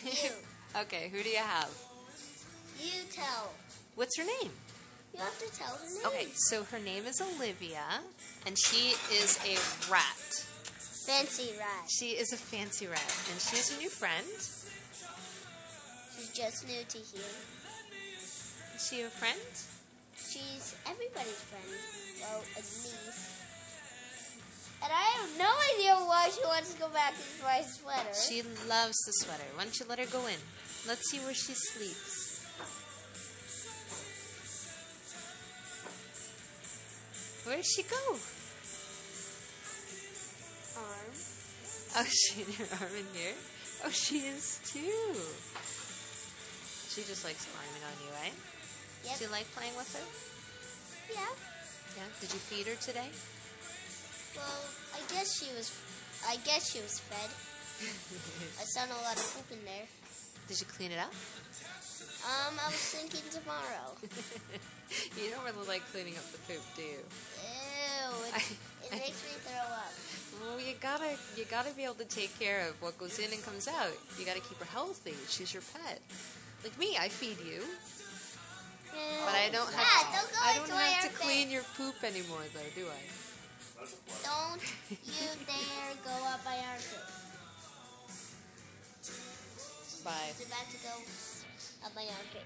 You. Okay, who do you have? You tell. What's her name? You have to tell her name. Okay, so her name is Olivia, and she is a rat. Fancy rat. She is a fancy rat, and she's a new friend. She's just new to here. Is she a friend? She's everybody's friend. Well, at least. And I have no idea why she wants to go back into my sweater. She loves the sweater. Why don't you let her go in? Let's see where she sleeps. Where does she go? Arm. Oh, she in her arm in here? Oh, she is too. She just likes climbing on you, eh? Yep. Do you like playing with her? Yeah. Yeah. Did you feed her today? Well, I guess she was fed. I saw a lot of poop in there. Did you clean it up? I was thinking tomorrow. You don't really like cleaning up the poop, do you? Ew, it makes me throw up. Well, you gotta be able to take care of what goes in and comes out. You gotta keep her healthy. She's your pet. Like me, I feed you, but I don't have to clean your poop anymore, though, do I? Don't you dare go up my armpit. Bye. It's about to go up my armpit.